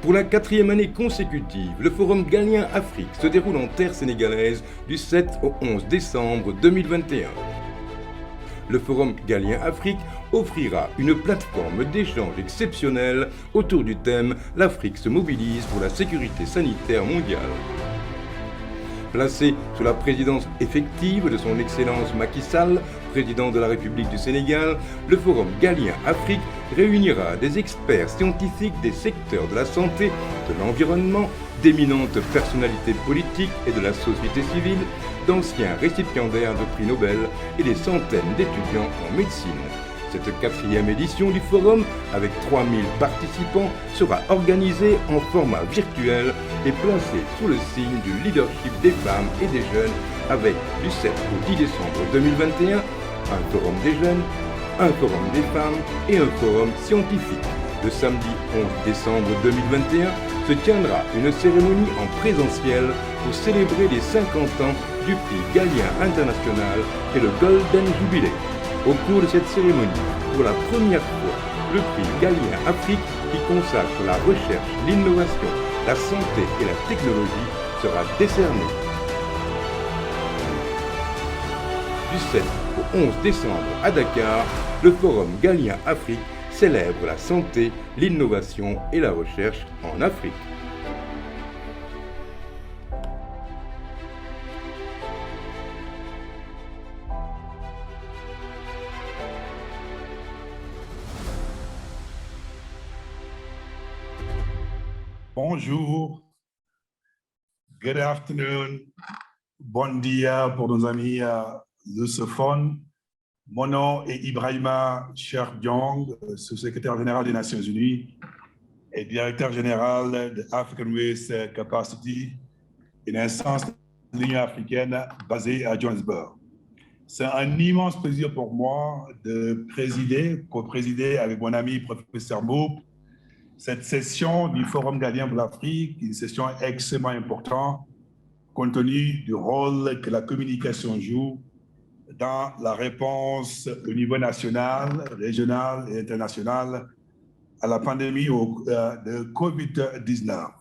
Pour la 4e année consécutive, le Forum Galien Afrique se déroule en terre sénégalaise du 7 au 11 décembre 2021. Le Forum Galien Afrique offrira une plateforme d'échange exceptionnelle autour du thème « L'Afrique se mobilise pour la sécurité sanitaire mondiale ». Placé sous la présidence effective de son Excellence Macky Sall, président de la République du Sénégal, le Forum Galien Afrique réunira des experts scientifiques des secteurs de la santé, de l'environnement, d'éminentes personnalités politiques et de la société civile, d'anciens récipiendaires de prix Nobel et des centaines d'étudiants en médecine. Cette 4e édition du forum, avec 3000 participants, sera organisée en format virtuel et placée sous le signe du leadership des femmes et des jeunes avec, du 7 au 10 décembre 2021, un forum des jeunes, un forum des femmes et un forum scientifique. Le samedi 11 décembre 2021 se tiendra une cérémonie en présentiel pour célébrer les 50 ans du prix Galien International et le Golden Jubilee. Au cours de cette cérémonie, pour la première fois, le prix Galien Afrique, qui consacre la recherche, l'innovation, la santé et la technologie, sera décerné. Du 7 au 11 décembre à Dakar, le Forum Galien Afrique célèbre la santé, l'innovation et la recherche en Afrique. Bonjour, good afternoon, bon dia pour nos amis lusophones. Mon nom est Ibrahima Cheikh-Diong, sous-secrétaire général des Nations Unies et directeur général de African Waste Capacity, une instance de l'Union africaine basée à Johannesburg. C'est un immense plaisir pour moi de co-présider avec mon ami professeur Mboup, cette session du Forum Galien pour l'Afrique, une session extrêmement importante, compte tenu du rôle que la communication joue dans la réponse au niveau national, régional et international à la pandémie de COVID-19.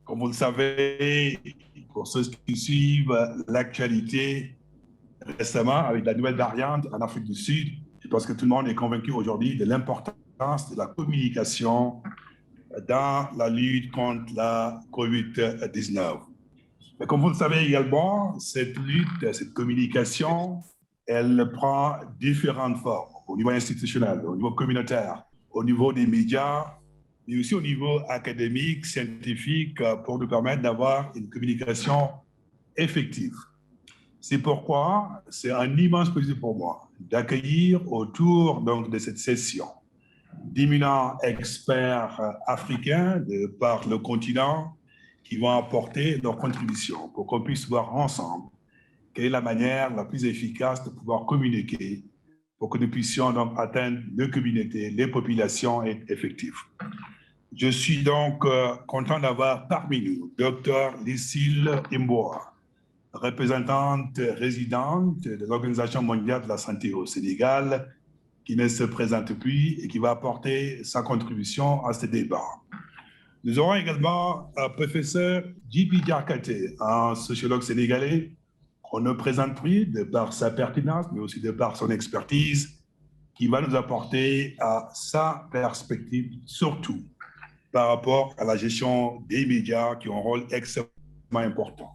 Comme vous le savez, pour ceux qui suivent l'actualité récemment avec la nouvelle variante en Afrique du Sud, je pense que tout le monde est convaincu aujourd'hui de l'importance de la communication dans la lutte contre la COVID-19. Mais comme vous le savez également, cette lutte, cette communication, elle prend différentes formes au niveau institutionnel, au niveau communautaire, au niveau des médias, mais aussi au niveau académique, scientifique, pour nous permettre d'avoir une communication effective. C'est pourquoi c'est un immense plaisir pour moi d'accueillir autour donc, de cette session d'éminents experts africains de par le continent qui vont apporter leur contribution pour qu'on puisse voir ensemble quelle est la manière la plus efficace de pouvoir communiquer pour que nous puissions donc atteindre les communautés, les populations effectives. Je suis donc content d'avoir parmi nous Dr Lucille Imboa, représentante résidente de l'Organisation mondiale de la santé au Sénégal, qui ne se présente plus et qui va apporter sa contribution à ce débat. Nous aurons également un professeur Djibi Diakhaté, un sociologue sénégalais qu'on ne présente plus de par sa pertinence, mais aussi de par son expertise, qui va nous apporter sa perspective, surtout par rapport à la gestion des médias qui ont un rôle extrêmement important.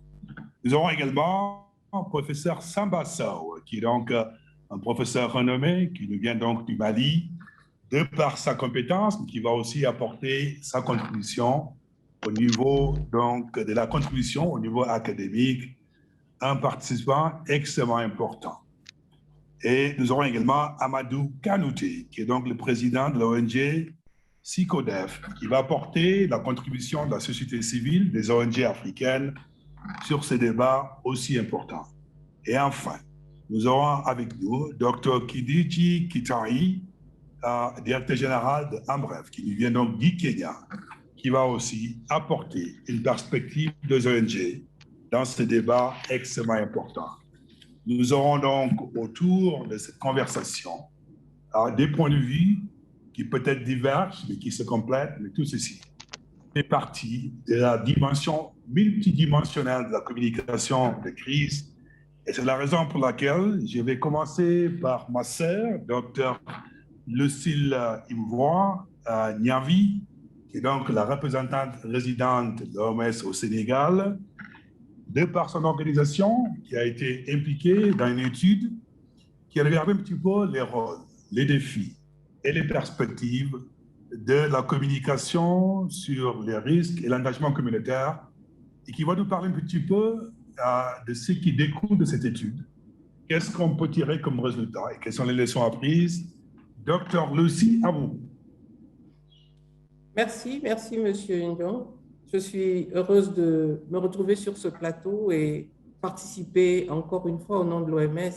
Nous aurons également un professeur Samba Sow, qui est donc un professeur renommé qui nous vient donc du Mali, de par sa compétence, mais qui va aussi apporter sa contribution au niveau donc, de la contribution au niveau académique, un participant extrêmement important. Et nous aurons également Amadou Kanouté, qui est donc le président de l'ONG SICODEF, qui va apporter la contribution de la société civile, des ONG africaines, sur ces débats aussi importants. Et enfin, nous aurons avec nous Dr Kidiji Kitai, directeur général de Amref, qui nous vient donc du Kenya, qui va aussi apporter une perspective des ONG dans ce débat extrêmement important. Nous aurons donc autour de cette conversation des points de vue qui peut-être divergent, mais qui se complètent, mais tout ceci fait partie de la dimension multidimensionnelle de la communication de crise. Et c'est la raison pour laquelle je vais commencer par ma sœur, Dr. Lucille Imvoie Niavi, qui est donc la représentante résidente de l'OMS au Sénégal, de par son organisation qui a été impliquée dans une étude qui a regardé un petit peu les rôles, les défis et les perspectives de la communication sur les risques et l'engagement communautaire et qui va nous parler un petit peu de ce qui découle de cette étude. Qu'est-ce qu'on peut tirer comme résultat et quelles sont les leçons apprises? Docteur Lucie, à vous. Merci, Monsieur Ndion. Je suis heureuse de me retrouver sur ce plateau et participer encore une fois au nom de l'OMS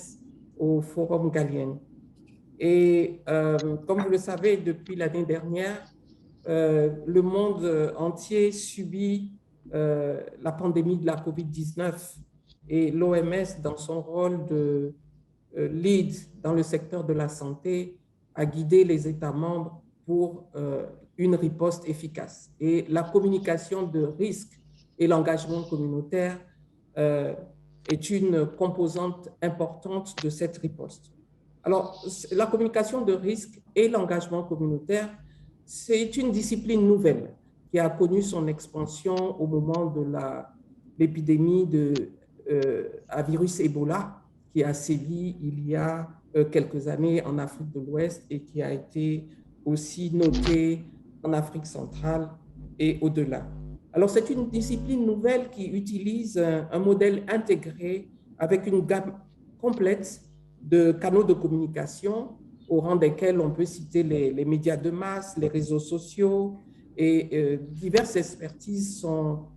au Forum Galien. Et comme vous le savez, depuis l'année dernière, le monde entier subit la pandémie de la COVID-19 et l'OMS, dans son rôle de lead dans le secteur de la santé, a guidé les États membres pour une riposte efficace. Et la communication de risque et l'engagement communautaire est une composante importante de cette riposte. Alors, la communication de risque et l'engagement communautaire, c'est une discipline nouvelle qui a connu son expansion au moment de l'épidémie à virus Ebola qui a sévi il y a quelques années en Afrique de l'Ouest et qui a été aussi notée en Afrique centrale et au-delà. Alors, c'est une discipline nouvelle qui utilise un modèle intégré avec une gamme complète de canaux de communication au rang desquels on peut citer les médias de masse, les réseaux sociaux et diverses expertises sont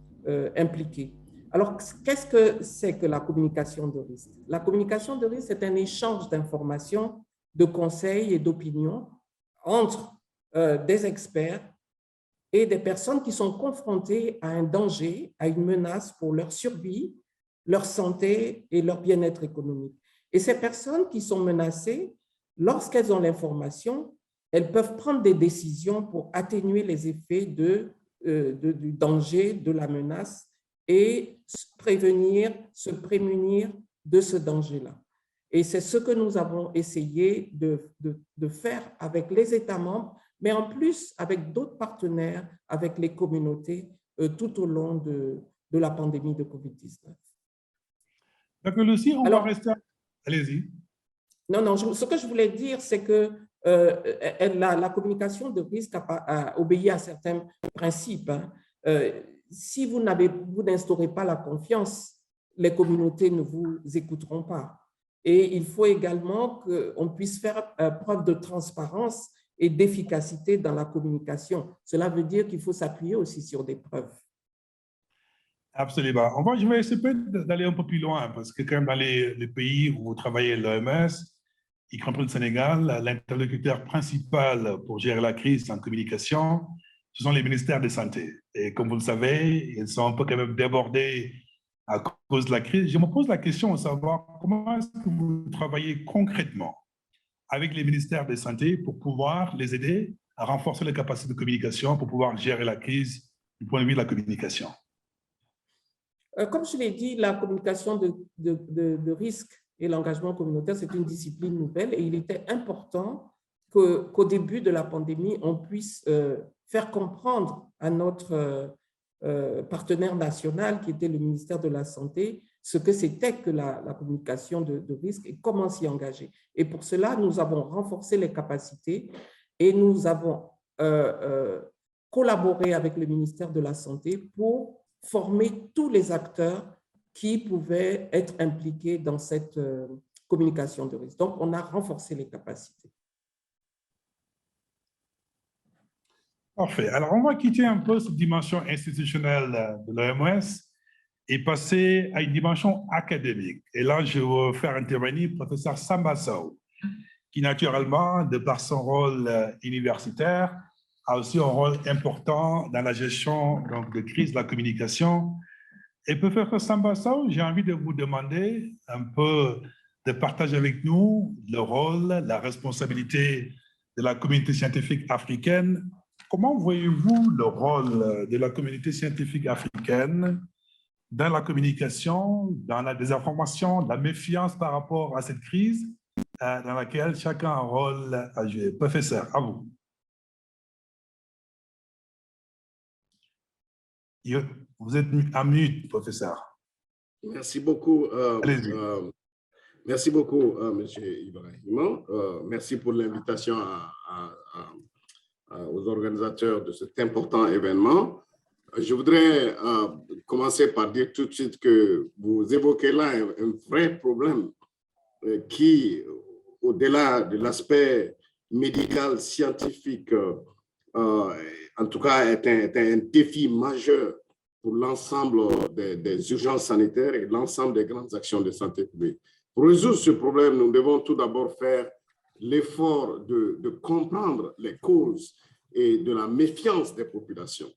impliquées. Alors, qu'est-ce que c'est que la communication de risque? La communication de risque, c'est un échange d'informations, de conseils et d'opinions entre des experts et des personnes qui sont confrontées à un danger, à une menace pour leur survie, leur santé et leur bien-être économique. Et ces personnes qui sont menacées, lorsqu'elles ont l'information, elles peuvent prendre des décisions pour atténuer les effets du danger, de la menace et se prémunir de ce danger-là. Et c'est ce que nous avons essayé de faire avec les États membres, mais en plus avec d'autres partenaires, avec les communautés, tout au long de la pandémie de COVID-19. D'accord, Lucie, on va rester... Allez-y. Non, ce que je voulais dire, c'est que la communication de risque a obéi à certains principes. Si vous n'instaurez pas la confiance, les communautés ne vous écouteront pas. Et il faut également qu'on puisse faire preuve de transparence et d'efficacité dans la communication. Cela veut dire qu'il faut s'appuyer aussi sur des preuves. Absolument. Je vais essayer d'aller un peu plus loin parce que quand même dans les pays où vous travaillez l'OMS, y compris le Sénégal, l'interlocuteur principal pour gérer la crise en communication, ce sont les ministères de santé. Et comme vous le savez, ils sont un peu quand même débordés à cause de la crise. Je me pose la question de savoir comment est-ce que vous travaillez concrètement avec les ministères de santé pour pouvoir les aider à renforcer les capacités de communication, pour pouvoir gérer la crise du point de vue de la communication. Comme je l'ai dit, la communication de risque et l'engagement communautaire, c'est une discipline nouvelle et il était important qu'au début de la pandémie, on puisse faire comprendre à notre partenaire national, qui était le ministère de la Santé, ce que c'était que la communication de risque et comment s'y engager. Et pour cela, nous avons renforcé les capacités et nous avons collaboré avec le ministère de la Santé pour former tous les acteurs qui pouvaient être impliqués dans cette communication de risque. Donc, on a renforcé les capacités. Parfait. Alors, on va quitter un peu cette dimension institutionnelle de l'OMS et passer à une dimension académique. Et là, je vais faire intervenir le professeur Samba Sow, qui naturellement, de par son rôle universitaire, a aussi un rôle important dans la gestion donc, de crise de la communication. Et professeur Samba Sow, j'ai envie de vous demander un peu de partager avec nous le rôle, la responsabilité de la communauté scientifique africaine Comment voyez-vous le rôle de la communauté scientifique africaine dans la communication, dans la désinformation, la méfiance par rapport à cette crise dans laquelle chacun a un rôle à jouer? Professeur, à vous. Vous êtes en mute, professeur. Merci beaucoup. Merci beaucoup, M. Ibrahima. Merci pour l'invitation aux organisateurs de cet important événement. Je voudrais commencer par dire tout de suite que vous évoquez là un vrai problème qui, au-delà de l'aspect médical, scientifique, en tout cas, est un défi majeur pour l'ensemble des urgences sanitaires et l'ensemble des grandes actions de santé publique. Pour résoudre ce problème, nous devons tout d'abord faire l'effort de comprendre les causes et de la méfiance des populations,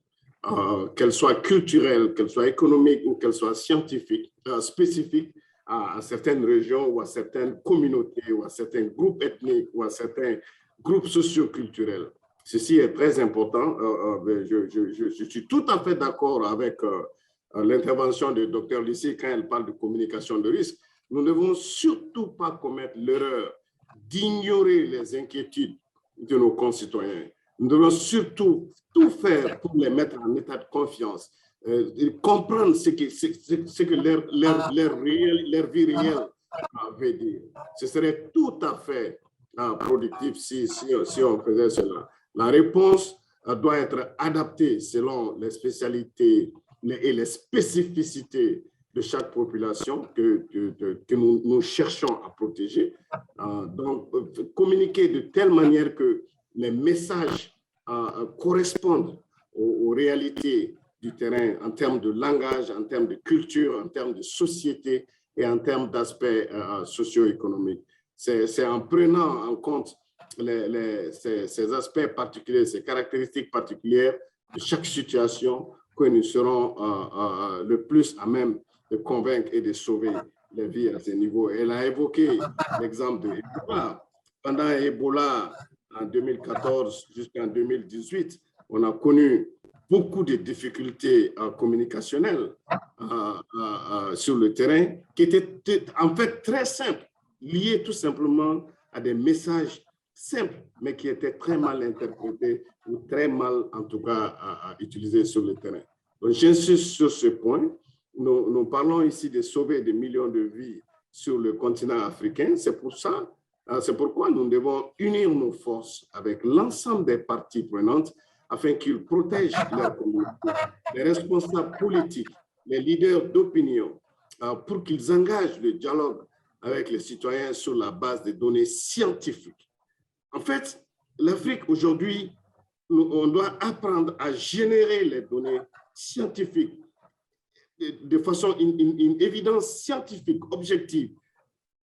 qu'elles soient culturelles, qu'elles soient économiques ou qu'elles soient scientifiques, spécifiques à certaines régions ou à certaines communautés ou à certains groupes ethniques ou à certains groupes socioculturels. Ceci est très important. Je suis tout à fait d'accord avec l'intervention du Dr Lissi quand elle parle de communication de risque. Nous ne devons surtout pas commettre l'erreur d'ignorer les inquiétudes de nos concitoyens. Nous devons surtout tout faire pour les mettre en état de confiance, comprendre ce que leur vie réelle veut dire. Ce serait tout à fait productif si on faisait cela. La réponse doit être adaptée selon les spécialités et les spécificités de chaque population que nous cherchons à protéger. Donc, communiquer de telle manière que les messages correspondent aux réalités du terrain en termes de langage, en termes de culture, en termes de société et en termes d'aspects socio-économiques. C'est en prenant en compte ces aspects particuliers, ces caractéristiques particulières de chaque situation que nous serons le plus à même de convaincre et de sauver les vies à ce niveau. Elle a évoqué l'exemple de Ebola. Pendant Ebola, en 2014 jusqu'en 2018, on a connu beaucoup de difficultés communicationnelles sur le terrain qui étaient en fait très simples, liées tout simplement à des messages simples, mais qui étaient très mal interprétés ou très mal, en tout cas, utilisés sur le terrain. Donc, j'insiste sur ce point. Nous parlons ici de sauver des millions de vies sur le continent africain. C'est pourquoi nous devons unir nos forces avec l'ensemble des parties prenantes afin qu'ils protègent leur communauté, les responsables politiques, les leaders d'opinion, pour qu'ils engagent le dialogue avec les citoyens sur la base des données scientifiques. En fait, l'Afrique aujourd'hui, on doit apprendre à générer les données scientifiques de façon, une évidence scientifique, objective,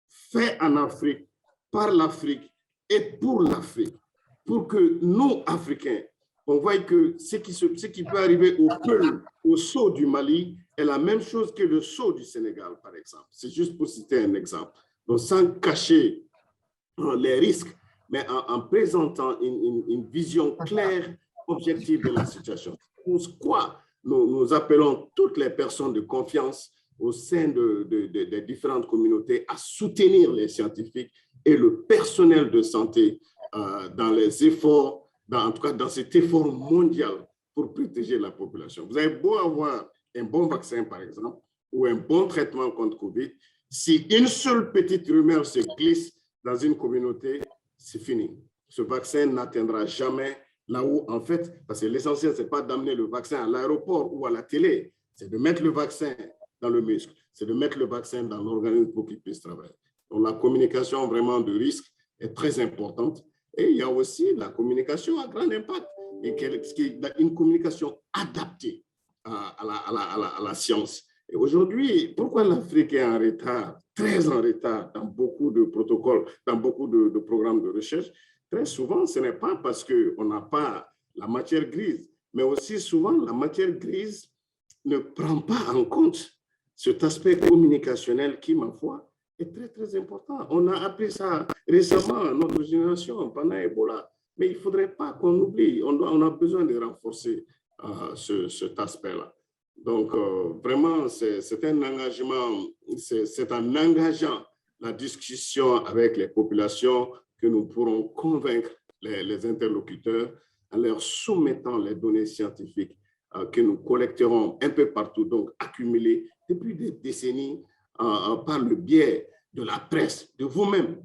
fait en Afrique, par l'Afrique et pour l'Afrique, pour que nous, Africains, on voit que ce qui peut arriver au Peul, au Sceau du Mali, est la même chose que le Sceau du Sénégal, par exemple. C'est juste pour citer un exemple. Donc, sans cacher les risques, mais en présentant une vision claire, objective de la situation. Pour quoi nous appelons toutes les personnes de confiance au sein des différentes communautés à soutenir les scientifiques et le personnel de santé dans les efforts, en tout cas dans cet effort mondial pour protéger la population. Vous avez beau avoir un bon vaccin, par exemple, ou un bon traitement contre Covid, si une seule petite rumeur se glisse dans une communauté, c'est fini. Ce vaccin n'atteindra jamais là où, en fait, parce que l'essentiel, ce n'est pas d'amener le vaccin à l'aéroport ou à la télé, c'est de mettre le vaccin dans le muscle, c'est de mettre le vaccin dans l'organisme pour qu'il puisse travailler. Donc, la communication vraiment de risque est très importante. Et il y a aussi la communication à grand impact, et une communication adaptée à la science. Et aujourd'hui, pourquoi l'Afrique est en retard, très en retard dans beaucoup de protocoles, dans beaucoup de programmes de recherche? Très souvent, ce n'est pas parce qu'on n'a pas la matière grise, mais aussi souvent, la matière grise ne prend pas en compte cet aspect communicationnel qui, ma foi, est très, très important. On a appris ça récemment, notre génération, pendant Ebola. Mais il ne faudrait pas qu'on oublie, on a besoin de renforcer cet aspect-là. Donc, vraiment, c'est un engagement, c'est en engageant la discussion avec les populations que nous pourrons convaincre les interlocuteurs en leur soumettant les données scientifiques que nous collecterons un peu partout, donc accumulées depuis des décennies par le biais de la presse, de vous-même,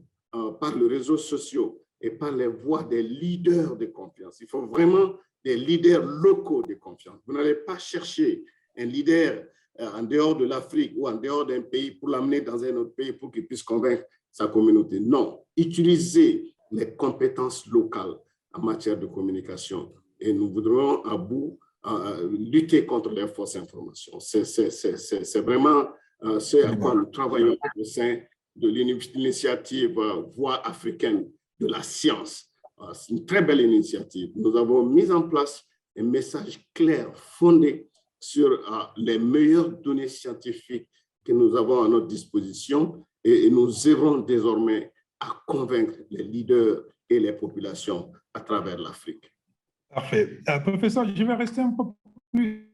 par les réseaux sociaux et par les voix des leaders de confiance. Il faut vraiment des leaders locaux de confiance. Vous n'allez pas chercher un leader en dehors de l'Afrique ou en dehors d'un pays pour l'amener dans un autre pays pour qu'il puisse convaincre sa communauté. Non, utilisez les compétences locales en matière de communication et nous voudrons à bout lutter contre les fausses informations. C'est vraiment ce à quoi nous travaillons au sein de l'initiative Voix africaine de la science. C'est une très belle initiative. Nous avons mis en place un message clair, fondé sur les meilleures données scientifiques que nous avons à notre disposition et nous œuvrons désormais à convaincre les leaders et les populations à travers l'Afrique. Parfait. Professeur, je vais rester un peu plus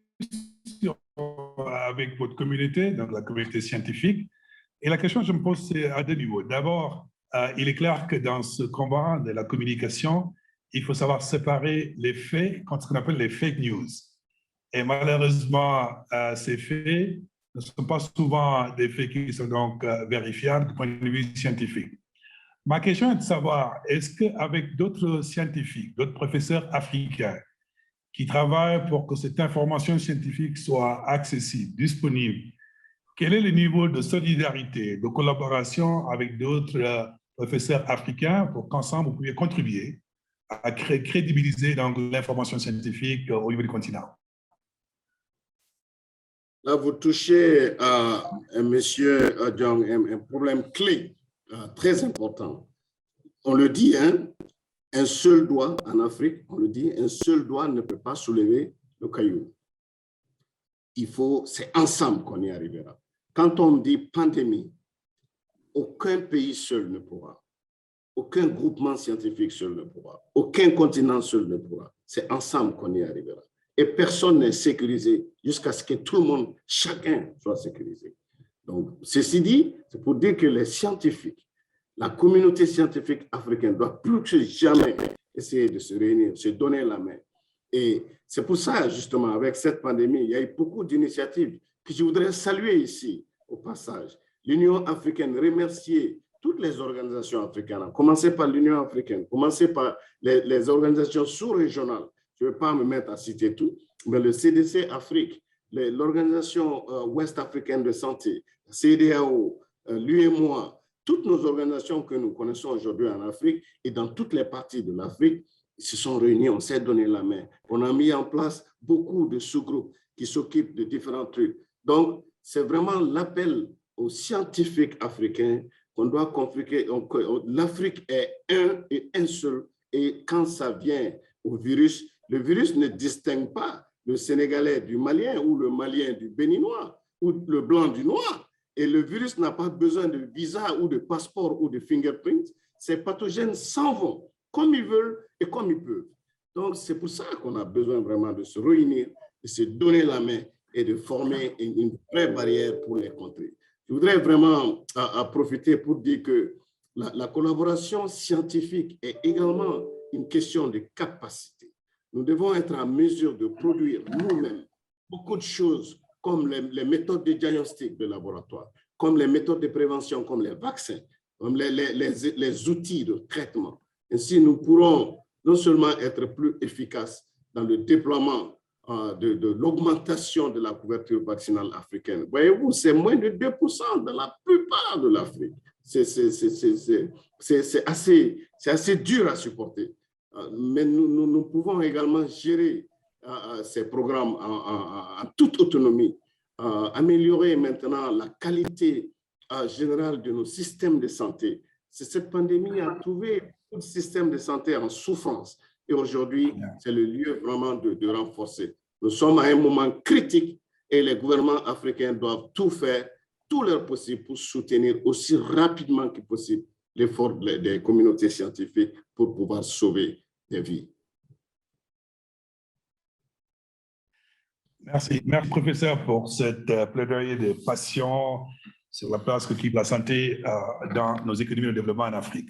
avec votre communauté, donc la communauté scientifique. Et la question que je me pose, c'est à deux niveaux. D'abord, il est clair que dans ce combat de la communication, il faut savoir séparer les faits, ce qu'on appelle les fake news. Et malheureusement, ces faits ne sont pas souvent des faits qui sont donc vérifiables du point de vue scientifique. Ma question est de savoir, est-ce qu'avec d'autres scientifiques, d'autres professeurs africains qui travaillent pour que cette information scientifique soit accessible, disponible, quel est le niveau de solidarité, de collaboration avec d'autres professeurs africains pour qu'ensemble, vous puissiez contribuer à crédibiliser l'information scientifique au niveau du continent? Là, vous touchez à monsieur Diong, un problème clé très important. On le dit, hein, un seul doigt en Afrique, on le dit, un seul doigt ne peut pas soulever le caillou. C'est ensemble qu'on y arrivera. Quand on dit pandémie, aucun pays seul ne pourra, aucun groupement scientifique seul ne pourra, aucun continent seul ne pourra. C'est ensemble qu'on y arrivera. Et personne n'est sécurisé jusqu'à ce que tout le monde, chacun soit sécurisé. Donc, ceci dit, c'est pour dire que les scientifiques, la communauté scientifique africaine doit plus que jamais essayer de se réunir, se donner la main. Et c'est pour ça, justement, avec cette pandémie, il y a eu beaucoup d'initiatives que je voudrais saluer ici, au passage. L'Union africaine, remercier toutes les organisations africaines, à commencer par l'Union africaine, commencer par les organisations sous-régionales. Je ne vais pas me mettre à citer tout, mais le CDC Afrique, l'Organisation ouest-africaine de santé, CEDEAO, l'UEMOA, toutes nos organisations que nous connaissons aujourd'hui en Afrique et dans toutes les parties de l'Afrique se sont réunies, on s'est donné la main. On a mis en place beaucoup de sous-groupes qui s'occupent de différents trucs. Donc, c'est vraiment l'appel aux scientifiques africains qu'on doit compliquer. L'Afrique est un et un seul. Et quand ça vient au virus, le virus ne distingue pas le Sénégalais du Malien ou le Malien du Béninois ou le Blanc du Noir. Et le virus n'a pas besoin de visa ou de passeport ou de fingerprint. Ces pathogènes s'en vont comme ils veulent et comme ils peuvent. Donc, c'est pour ça qu'on a besoin vraiment de se réunir, de se donner la main et de former une vraie barrière pour les contrer. Je voudrais vraiment profiter pour dire que la collaboration scientifique est également une question de capacité. Nous devons être en mesure de produire nous-mêmes beaucoup de choses comme les méthodes de diagnostic de laboratoire, comme les méthodes de prévention, comme les vaccins, comme les outils de traitement. Ainsi, nous pourrons non seulement être plus efficaces dans le déploiement de l'augmentation de la couverture vaccinale africaine. Voyez-vous, c'est moins de 2% dans la plupart de l'Afrique. C'est assez dur à supporter. Mais nous pouvons également gérer ces programmes en toute autonomie, améliorer maintenant la qualité générale de nos systèmes de santé. Cette pandémie a trouvé tout le système de santé en souffrance. Et aujourd'hui, c'est le lieu vraiment de renforcer. Nous sommes à un moment critique et les gouvernements africains doivent tout faire, tout leur possible pour soutenir aussi rapidement que possible l'effort des communautés scientifiques pour pouvoir sauver des vies. Merci. Merci, professeur, pour cette plaidoyer de passion sur la place qu'occupe la santé dans nos économies de développement en Afrique.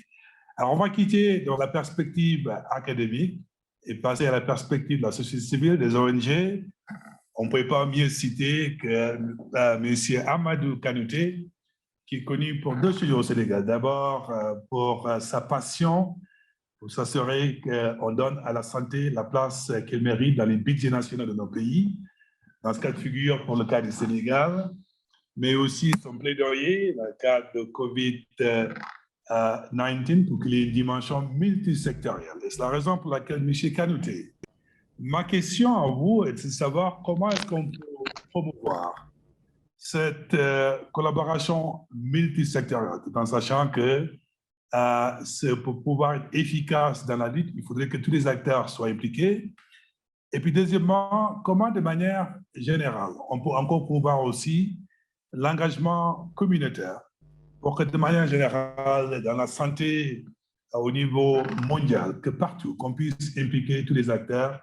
Alors, on va quitter dans la perspective académique et passer à la perspective de la société civile, des ONG. On ne peut pas mieux citer que M. Amadou Kanouté, qui est connu pour deux sujets au Sénégal. D'abord, pour sa passion pour s'assurer qu'on donne à la santé la place qu'elle mérite dans les budgets nationaux de nos pays, dans ce cas de figure pour le cas du Sénégal, mais aussi son plaidoyer dans le cadre de COVID-19 pour qu'il y ait une dimension multisectorielle. C'est la raison pour laquelle, M. Kanouté, ma question à vous est de savoir comment est-ce qu'on peut promouvoir cette collaboration multisectorielle, tout en sachant que pour pouvoir être efficace dans la lutte, il faudrait que tous les acteurs soient impliqués. Et puis, deuxièmement, comment de manière générale, on peut encore promouvoir aussi l'engagement communautaire pour que de manière générale, dans la santé au niveau mondial, que partout, qu'on puisse impliquer tous les acteurs.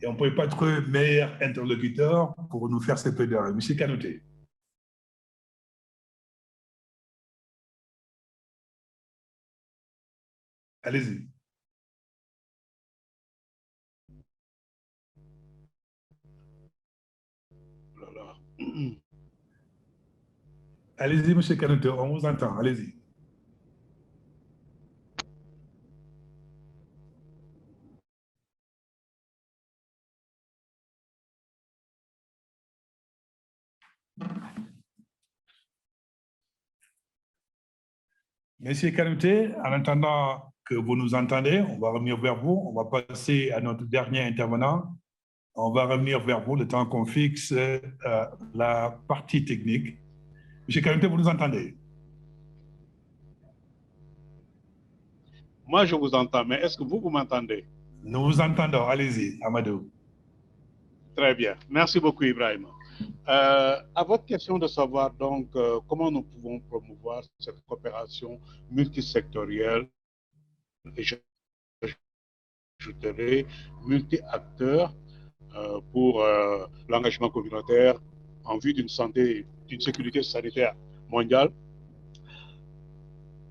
Et on ne peut pas être meilleur interlocuteur pour nous faire ces plaidoiries. Monsieur Kanouté. Allez-y. Allez-y, monsieur Kanouté, on vous entend. Allez-y. Monsieur Kanouté, en attendant que vous nous entendez, on va revenir vers vous. On va passer à notre dernier intervenant. On va revenir vers vous le temps qu'on fixe la partie technique. Monsieur Kanouté, vous nous entendez? Moi, je vous entends, mais est-ce que vous m'entendez? Nous vous entendons. Allez-y, Amadou. Très bien. Merci beaucoup, Ibrahim. À votre question de savoir donc comment nous pouvons promouvoir cette coopération multisectorielle, et j'ajouterai multi-acteurs pour l'engagement communautaire en vue d'une santé, d'une sécurité sanitaire mondiale.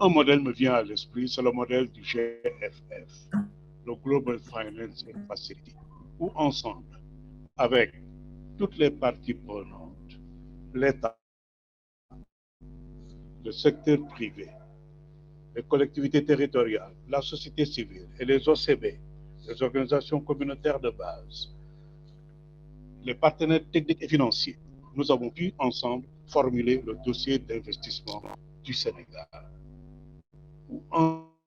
Un modèle me vient à l'esprit, c'est le modèle du GFF, le Global Financing Facility, où ensemble, avec toutes les parties prenantes, l'État, le secteur privé, les collectivités territoriales, la société civile et les OCB, les organisations communautaires de base, les partenaires techniques et financiers, nous avons pu ensemble formuler le dossier d'investissement du Sénégal.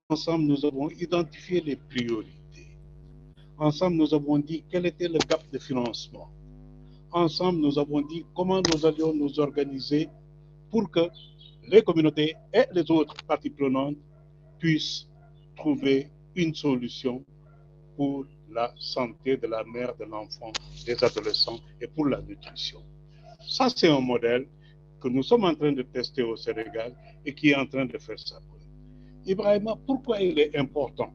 Ensemble, nous avons identifié les priorités. Ensemble, nous avons dit quel était le gap de financement. Ensemble, nous avons dit comment nous allions nous organiser pour que les communautés et les autres parties prenantes puissent trouver une solution pour la santé de la mère, de l'enfant, des adolescents et pour la nutrition. Ça, c'est un modèle que nous sommes en train de tester au Sénégal et qui est en train de faire sa preuve. Ibrahima, pourquoi il est important,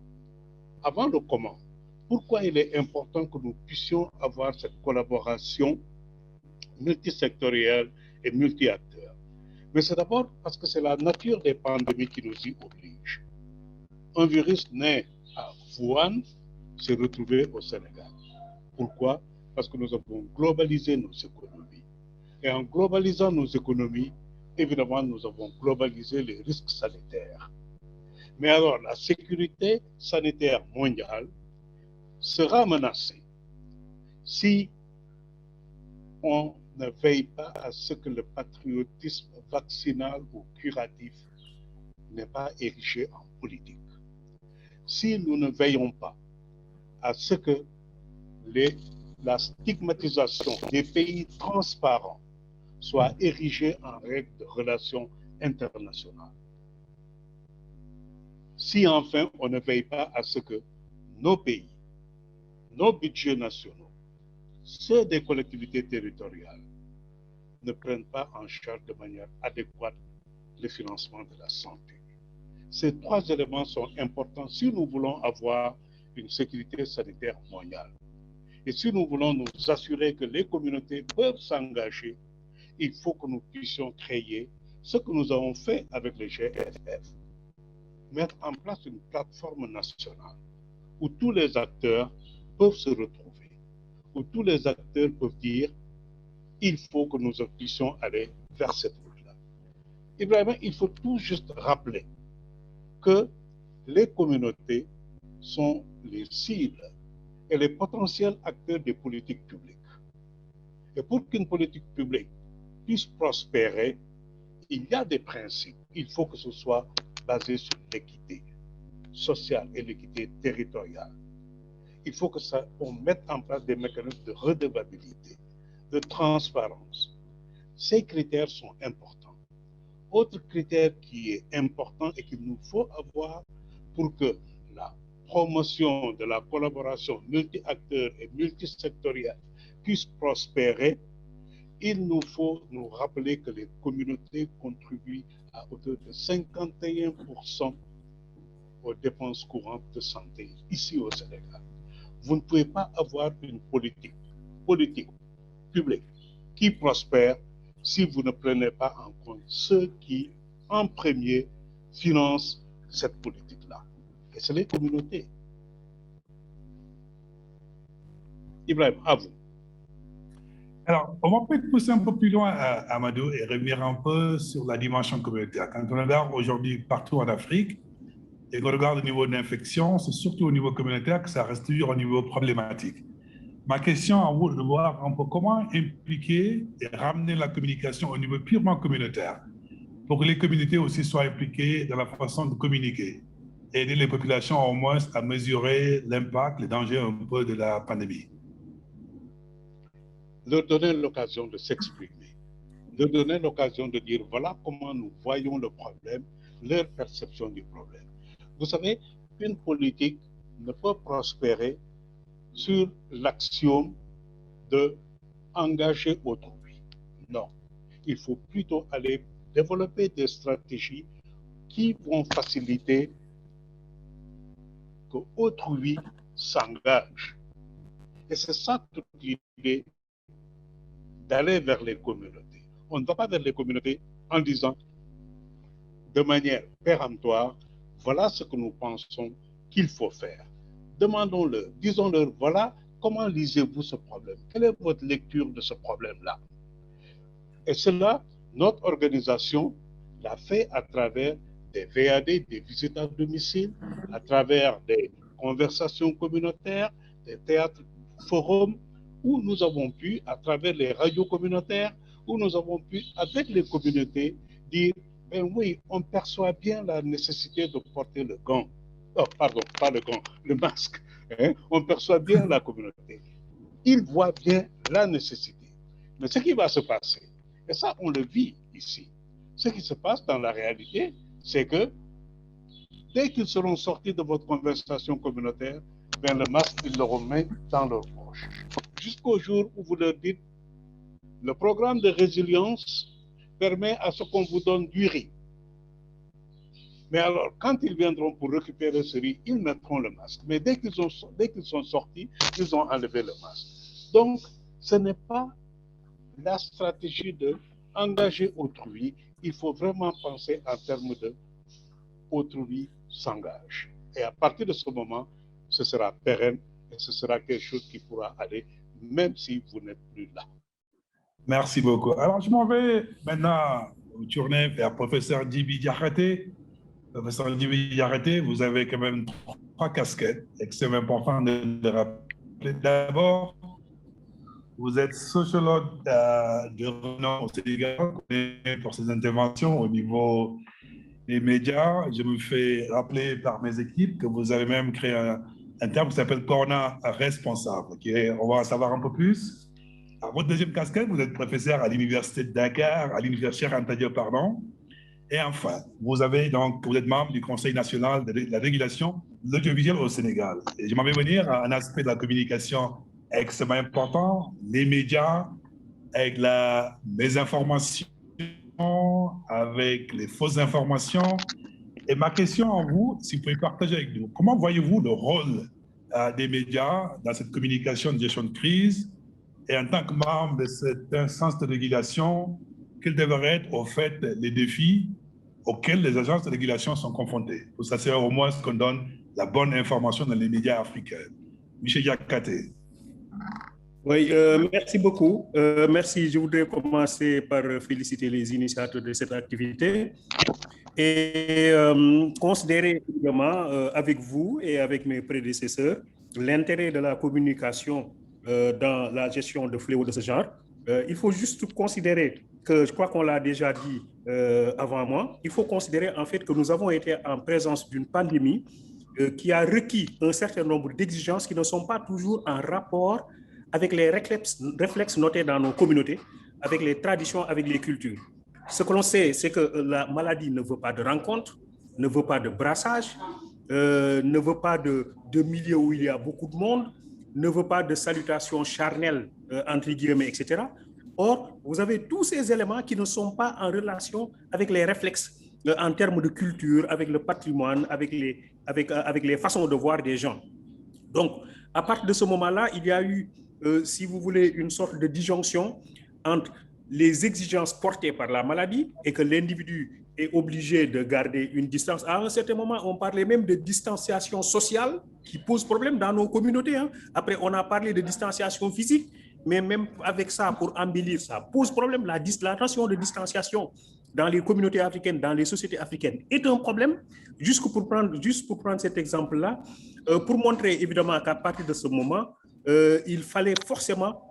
avant le comment, pourquoi il est important que nous puissions avoir cette collaboration multisectorielle et multi-acteurs? Mais c'est d'abord parce que c'est la nature des pandémies qui nous y oblige. Un virus né à Wuhan s'est retrouvé au Sénégal. Pourquoi? Parce que nous avons globalisé nos économies. Et en globalisant nos économies, évidemment, nous avons globalisé les risques sanitaires. Mais alors, la sécurité sanitaire mondiale sera menacée si on ne veille pas à ce que le patriotisme vaccinal ou curatif n'est pas érigé en politique. Si nous ne veillons pas à ce que la stigmatisation des pays transparents soit érigée en règle de relations internationales. Si enfin on ne veille pas à ce que nos pays, nos budgets nationaux, ceux des collectivités territoriales, ne prennent pas en charge de manière adéquate le financement de la santé. Ces trois éléments sont importants si nous voulons avoir une sécurité sanitaire mondiale. Et si nous voulons nous assurer que les communautés peuvent s'engager, il faut que nous puissions créer ce que nous avons fait avec le GFF, mettre en place une plateforme nationale où tous les acteurs peuvent se retrouver, où tous les acteurs peuvent dire il faut que nous puissions aller vers cette route-là. Ibrahima, il faut tout juste rappeler que les communautés sont les cibles et les potentiels acteurs des politiques publiques. Et pour qu'une politique publique puisse prospérer, il y a des principes. Il faut que ce soit basé sur l'équité sociale et l'équité territoriale. Il faut que on mette en place des mécanismes de redevabilité, de transparence. Ces critères sont importants. Autre critère qui est important et qu'il nous faut avoir pour que la promotion de la collaboration multi-acteurs et multisectorielle puisse prospérer, il nous faut nous rappeler que les communautés contribuent à hauteur de 51% aux dépenses courantes de santé ici au Sénégal. Vous ne pouvez pas avoir une politique publique qui prospère si vous ne prenez pas en compte ceux qui, en premier, financent cette politique-là. Et c'est les communautés. Ibrahim, à vous. Alors, on va peut-être pousser un peu plus loin, Amadou, et revenir un peu sur la dimension communautaire. Quand on regarde aujourd'hui partout en Afrique, et qu'on regarde au niveau de l'infection, c'est surtout au niveau communautaire que ça reste toujours au niveau problématique. Ma question à vous est de voir un peu comment impliquer et ramener la communication au niveau purement communautaire, pour que les communautés aussi soient impliquées dans la façon de communiquer, et aider les populations au moins à mesurer l'impact, les dangers un peu de la pandémie. Leur donner l'occasion de s'exprimer, leur donner l'occasion de dire voilà comment nous voyons le problème, leur perception du problème. Vous savez, une politique ne peut prospérer sur l'axiome de engager autrui. Non, il faut plutôt aller développer des stratégies qui vont faciliter que autrui s'engage. Et c'est ça toute l'idée d'aller vers les communautés. On ne va pas vers les communautés en disant de manière péremptoire, voilà ce que nous pensons qu'il faut faire. Demandons-leur, disons-leur, voilà comment lisez-vous ce problème? Quelle est votre lecture de ce problème-là? Et cela, notre organisation l'a fait à travers des VAD, des visites à domicile, à travers des conversations communautaires, des théâtres, forums, où nous avons pu, à travers les radios communautaires, où nous avons pu, avec les communautés, dire ben oui, on perçoit bien la nécessité de porter le gant. Oh, pardon, pas le gant, le masque. Hein? On perçoit bien la communauté. Ils voient bien la nécessité. Mais ce qui va se passer, et ça, on le vit ici, ce qui se passe dans la réalité, c'est que dès qu'ils seront sortis de votre conversation communautaire, ben le masque, ils le remettent dans leur poche. Jusqu'au jour où vous leur dites, le programme de résilience permet à ce qu'on vous donne du riz. Mais alors, quand ils viendront pour récupérer ce riz, ils mettront le masque. Mais dès qu'ils sont sortis, ils ont enlevé le masque. Donc, ce n'est pas la stratégie de engager autrui. Il faut vraiment penser en termes de autrui s'engage. Et à partir de ce moment, ce sera pérenne et ce sera quelque chose qui pourra aller, même si vous n'êtes plus là. Merci beaucoup. Alors, je m'en vais maintenant tourner vers le professeur Djiby Diakhaté. Professeur Djiby Diakhaté, vous avez quand même 3 casquettes et c'est important de le rappeler. D'abord, vous êtes sociologue de renom au Sénégal, pour ses interventions au niveau des médias. Je me fais rappeler par mes équipes que vous avez même créé un terme qui s'appelle corona responsable. On va en savoir un peu plus. Alors, votre deuxième casquette, vous êtes professeur à l'université de Dakar, à l'université Cheikh Anta Diop, pardon. Et enfin, vous êtes membre du Conseil national de la régulation de l'audiovisuel au Sénégal. Et je m'en vais venir à un aspect de la communication extrêmement important, les médias, avec la mésinformation, avec les fausses informations. Et ma question à vous, si vous pouvez partager avec nous, comment voyez-vous le rôle des médias dans cette communication de gestion de crise et en tant que membre de cette instance de régulation, quels devraient être au fait les défis auxquels les agences de régulation sont confrontées pour s'assurer au moins qu'on donne la bonne information dans les médias africains. Michel Diakate. Oui, merci beaucoup. Merci. Je voudrais commencer par féliciter les initiateurs de cette activité et considérer évidemment avec vous et avec mes prédécesseurs l'intérêt de la communication dans la gestion de fléaux de ce genre. Il faut juste considérer que, je crois qu'on l'a déjà dit avant moi, il faut considérer en fait que nous avons été en présence d'une pandémie qui a requis un certain nombre d'exigences qui ne sont pas toujours en rapport avec les réflexes notés dans nos communautés, avec les traditions, avec les cultures. Ce que l'on sait, c'est que la maladie ne veut pas de rencontre, ne veut pas de brassage, ne veut pas de milieu où il y a beaucoup de monde, ne veut pas de salutations charnelles, entre guillemets, etc. Or, vous avez tous ces éléments qui ne sont pas en relation avec les réflexes en termes de culture, avec le patrimoine, avec les façons de voir des gens. Donc, à partir de ce moment-là, il y a eu, si vous voulez, une sorte de disjonction entre les exigences portées par la maladie et que l'individu est obligé de garder une distance. À un certain moment, on parlait même de distanciation sociale qui pose problème dans nos communautés. Hein. Après, on a parlé de distanciation physique, mais même avec ça, pour embellir, ça pose problème. La notion de distanciation dans les communautés africaines, dans les sociétés africaines, est un problème. Juste pour prendre cet exemple-là, pour montrer évidemment qu'à partir de ce moment, il fallait forcément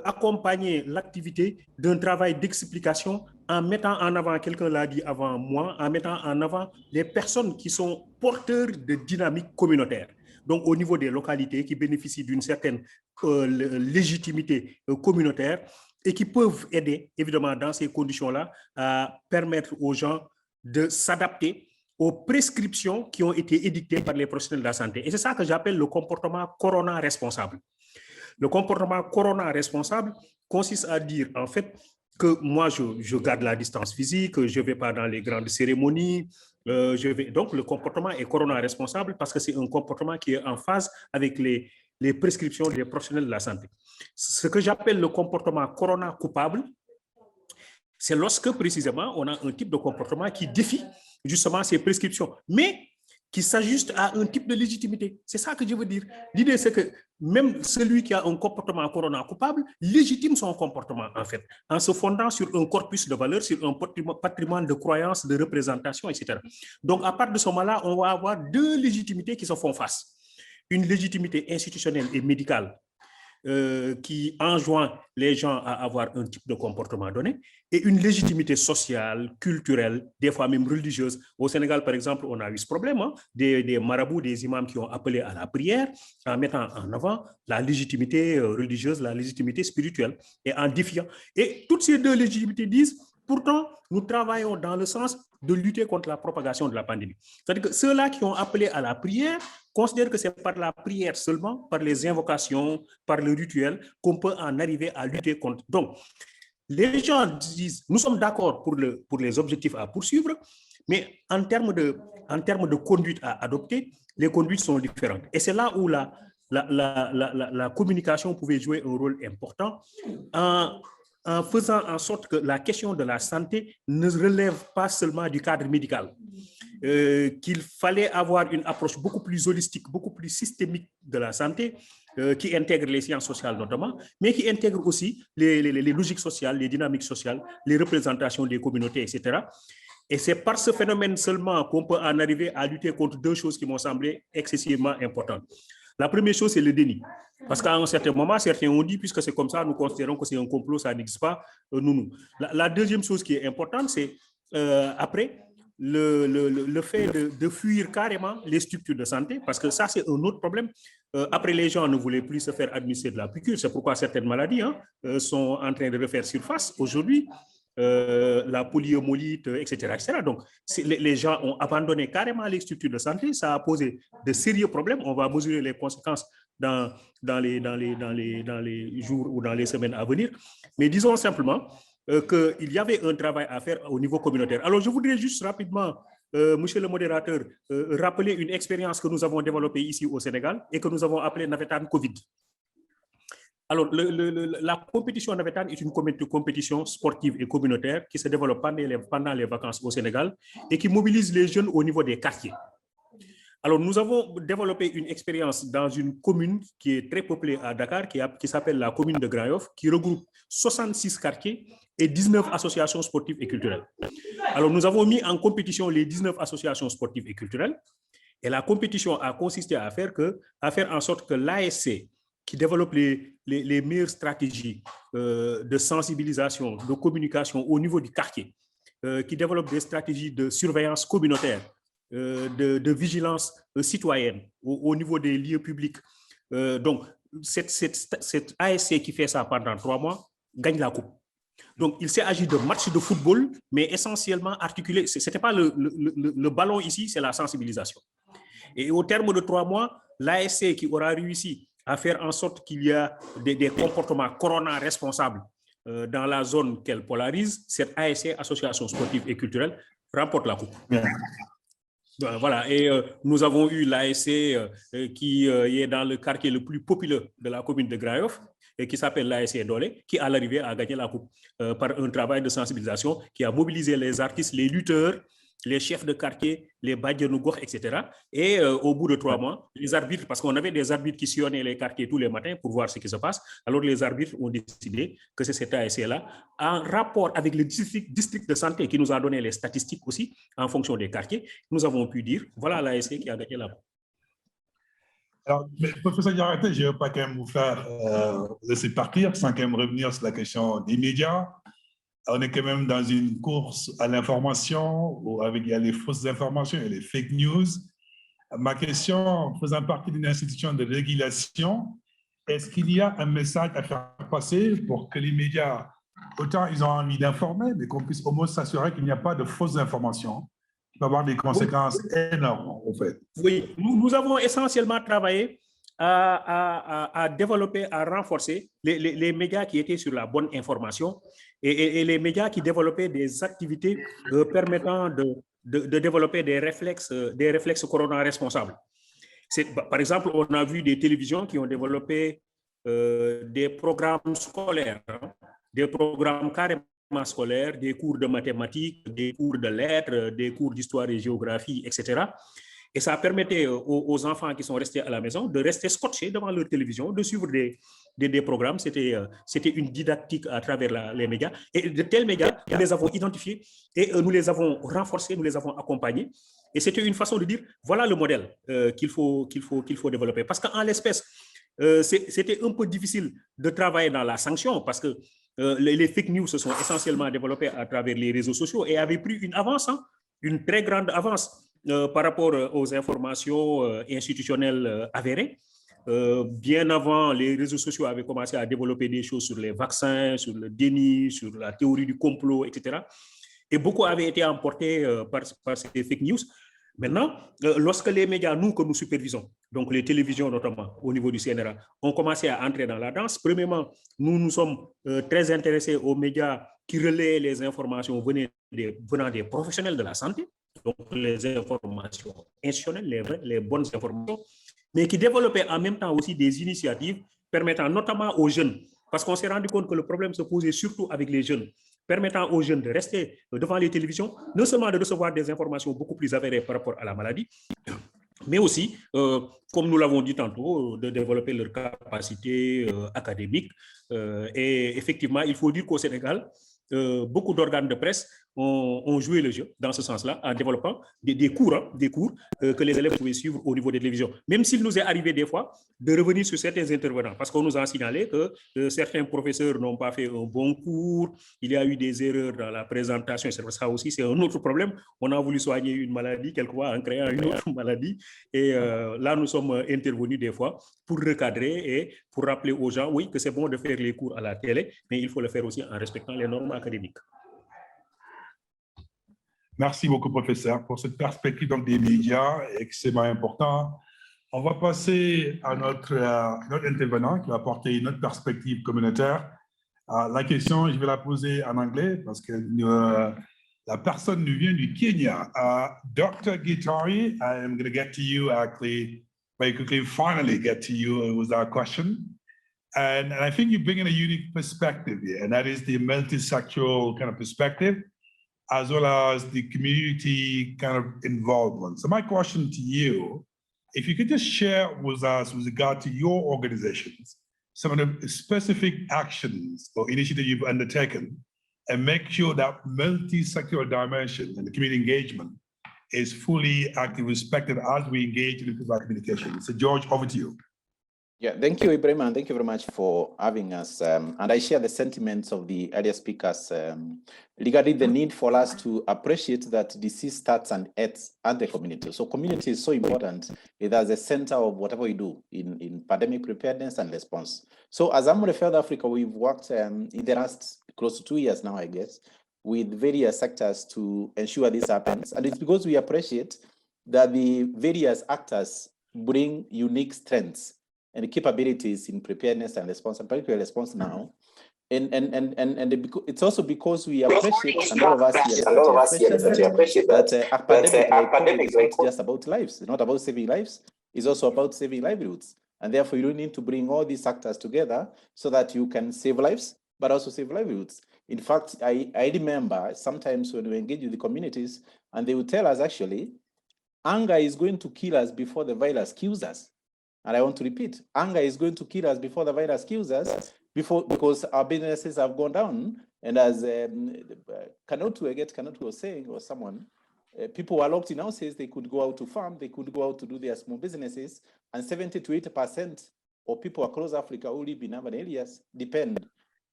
accompagner l'activité d'un travail d'explication en mettant en avant, quelqu'un l'a dit avant moi, en mettant en avant les personnes qui sont porteurs de dynamique communautaire. Donc, au niveau des localités qui bénéficient d'une certaine légitimité communautaire et qui peuvent aider, évidemment, dans ces conditions-là, à permettre aux gens de s'adapter aux prescriptions qui ont été édictées par les professionnels de la santé. Et c'est ça que j'appelle le comportement corona responsable. Le comportement corona responsable consiste à dire, en fait, que moi, je garde la distance physique, je ne vais pas dans les grandes cérémonies. Donc, le comportement est corona responsable parce que c'est un comportement qui est en phase avec les prescriptions des professionnels de la santé. Ce que j'appelle le comportement corona coupable, c'est lorsque, précisément, on a un type de comportement qui défie justement ces prescriptions, mais qui s'ajuste à un type de légitimité. C'est ça que je veux dire. L'idée, c'est que même celui qui a un comportement corona coupable légitime son comportement, en fait, en se fondant sur un corpus de valeurs, sur un patrimoine de croyances, de représentations, etc. Donc, à partir de ce moment-là, on va avoir deux légitimités qui se font face. Une légitimité institutionnelle et médicale qui enjoint les gens à avoir un type de comportement donné, et une légitimité sociale, culturelle, des fois même religieuse. Au Sénégal, par exemple, on a eu ce problème, hein, des marabouts, des imams qui ont appelé à la prière en mettant en avant la légitimité religieuse, la légitimité spirituelle, et en défiant. Et toutes ces deux légitimités disent, pourtant, nous travaillons dans le sens de lutter contre la propagation de la pandémie. C'est-à-dire que ceux-là qui ont appelé à la prière considèrent que c'est par la prière seulement, par les invocations, par le rituel, qu'on peut en arriver à lutter contre. Donc, les gens disent, nous sommes d'accord pour les objectifs à poursuivre, mais en termes de conduite à adopter, les conduites sont différentes. Et c'est là où la communication pouvait jouer un rôle important en faisant en sorte que la question de la santé ne relève pas seulement du cadre médical, qu'il fallait avoir une approche beaucoup plus holistique, beaucoup plus systémique de la santé, qui intègre les sciences sociales notamment, mais qui intègre aussi les logiques sociales, les dynamiques sociales, les représentations des communautés, etc. Et c'est par ce phénomène seulement qu'on peut en arriver à lutter contre deux choses qui m'ont semblé excessivement importantes. La première chose, c'est le déni. Parce qu'à un certain moment, certains ont dit, puisque c'est comme ça, nous considérons que c'est un complot, ça n'existe pas, nous. La deuxième chose qui est importante, c'est après, le fait de fuir carrément les structures de santé, parce que ça, c'est un autre problème. Après, les gens ne voulaient plus se faire administrer de la piqûre. C'est pourquoi certaines maladies sont en train de refaire surface aujourd'hui. La poliomyélite, etc., etc. Donc, les gens ont abandonné carrément les structures de santé. Ça a posé de sérieux problèmes. On va mesurer les conséquences dans les jours ou dans les semaines à venir. Mais disons simplement qu'il y avait un travail à faire au niveau communautaire. Alors, je voudrais juste rapidement monsieur le modérateur, rappeler une expérience que nous avons développée ici au Sénégal et que nous avons appelée Navetan Covid. Alors, la compétition Navetan est une compétition sportive et communautaire qui se développe pendant les vacances au Sénégal et qui mobilise les jeunes au niveau des quartiers. Alors, nous avons développé une expérience dans une commune qui est très peuplée à Dakar, qui s'appelle la commune de Grand Yoff, qui regroupe 66 quartiers et 19 associations sportives et culturelles. Alors, nous avons mis en compétition les 19 associations sportives et culturelles et la compétition a consisté à faire en sorte que l'ASC, qui développe les meilleures stratégies de sensibilisation, de communication au niveau du quartier, qui développe des stratégies de surveillance communautaire, de vigilance citoyenne au niveau des lieux publics. Donc, cette ASC qui fait ça pendant 3 mois gagne la coupe. Donc, il s'est agi de matchs de football, mais essentiellement articulé. Ce n'était pas le ballon ici, c'est la sensibilisation. Et au terme de 3 mois, l'ASC qui aura réussi à faire en sorte qu'il y a des comportements corona responsables dans la zone qu'elle polarise, cette ASC, Association sportive et culturelle, remporte la coupe. Bien. Voilà, et nous avons eu l'ASC qui est dans le quartier le plus populaire de la commune de Grand Yoff, et qui s'appelle l'ASC Dolé, qui à l'arrivée a gagné la coupe par un travail de sensibilisation qui a mobilisé les artistes, les lutteurs, les chefs de quartier, les Badjanougor, etc. Et au bout de 3 mois, les arbitres, parce qu'on avait des arbitres qui sillonnaient les quartiers tous les matins pour voir ce qui se passe, alors les arbitres ont décidé que c'est cet ASC-là, en rapport avec le district de santé qui nous a donné les statistiques aussi, en fonction des quartiers, nous avons pu dire, voilà l'ASC qui a gagné la coupe. Alors, mais, professeur Diarraté, je ne veux pas quand même vous faire laisser partir sans quand même revenir sur la question des médias. On est quand même dans une course à l'information où il y a les fausses informations et les fake news. Ma question, faisant partie d'une institution de régulation, est-ce qu'il y a un message à faire passer pour que les médias, autant ils ont envie d'informer, mais qu'on puisse au moins s'assurer qu'il n'y a pas de fausses informations qui peuvent avoir des conséquences énormes, en fait? Oui, nous avons essentiellement travaillé à développer, à renforcer les médias qui étaient sur la bonne information et les médias qui développaient des activités permettant de développer des réflexes corona responsables. Par exemple, on a vu des télévisions qui ont développé des programmes scolaires, des programmes carrément scolaires, des cours de mathématiques, des cours de lettres, des cours d'histoire et géographie, etc. Et ça permettait aux enfants qui sont restés à la maison de rester scotchés devant leur télévision, de suivre des programmes. C'était une didactique à travers les médias. Et de tels médias, nous les avons identifiés et nous les avons renforcés, nous les avons accompagnés. Et c'était une façon de dire, voilà le modèle qu'il faut développer. Parce qu'en l'espèce, c'était un peu difficile de travailler dans la sanction parce que les fake news se sont essentiellement développés à travers les réseaux sociaux et avaient pris une avance, une très grande avance par rapport aux informations institutionnelles avérées. Bien avant, les réseaux sociaux avaient commencé à développer des choses sur les vaccins, sur le déni, sur la théorie du complot, etc. Et beaucoup avaient été emportés par ces fake news. Maintenant, lorsque les médias, que nous supervisons, donc les télévisions notamment au niveau du CNRA, ont commencé à entrer dans la danse, premièrement, nous sommes très intéressés aux médias qui relaient les informations venant des professionnels de la santé, donc les informations institutionnelles, les bonnes informations, mais qui développaient en même temps aussi des initiatives permettant notamment aux jeunes, parce qu'on s'est rendu compte que le problème se posait surtout avec les jeunes, permettant aux jeunes de rester devant les télévisions, non seulement de recevoir des informations beaucoup plus avérées par rapport à la maladie, mais aussi, comme nous l'avons dit tantôt, de développer leurs capacités académiques. Et effectivement, il faut dire qu'au Sénégal, beaucoup d'organes de presse ont joué le jeu dans ce sens-là, en développant des cours que les élèves pouvaient suivre au niveau des télévisions. Même s'il nous est arrivé des fois de revenir sur certains intervenants, parce qu'on nous a signalé que certains professeurs n'ont pas fait un bon cours, il y a eu des erreurs dans la présentation, ça aussi c'est un autre problème. On a voulu soigner une maladie quelquefois en créant une autre maladie, et là nous sommes intervenus des fois pour recadrer et pour rappeler aux gens, oui, que c'est bon de faire les cours à la télé, mais il faut le faire aussi en respectant les normes académiques. Merci beaucoup, professeur, pour cette perspective donc, des médias, extrêmement important. On va passer à notre intervenant qui va apporter une autre perspective communautaire. La question, je vais la poser en anglais parce que La personne nous vient du Kenya. Dr. Gitari, I'm going to get to you actually very quickly, finally get to you with our question. And I think you bring in a unique perspective here, and that is the multi-sectoral kind of perspective, as well as the community kind of involvement. So my question to you, if you could just share with us with regard to your organizations, some of the specific actions or initiatives you've undertaken, and make sure that multi-sectoral dimension and the community engagement is fully actively respected as we engage in the communication. So George, over to you. Yeah, thank you, Ibrahim, and thank you very much for having us. And I share the sentiments of the earlier speakers regarding the need for us to appreciate that disease starts and ends at the community. So community is so important. It is the center of whatever we do in pandemic preparedness and response. So as Amref Health Africa, we've worked in the last close to 2 years now, I guess, with various sectors to ensure this happens. And it's because we appreciate that the various actors bring unique strengths and capabilities in preparedness and response, and particularly response now. And it's also because we appreciate, and all of us here appreciate that a pandemic like COVID is not just about lives. It's not about saving lives. It's also about saving livelihoods. And therefore, you need to bring all these actors together so that you can save lives, but also save livelihoods. In fact, I remember sometimes when we engage with the communities, and they would tell us, actually, anger is going to kill us before the virus kills us. And I want to repeat, anger is going to kill us before the virus kills us, because our businesses have gone down. And as Kanutu was saying, or someone, people were locked in houses, they could go out to farm, they could go out to do their small businesses, and 70 to 80% of people across Africa who live in urban areas depend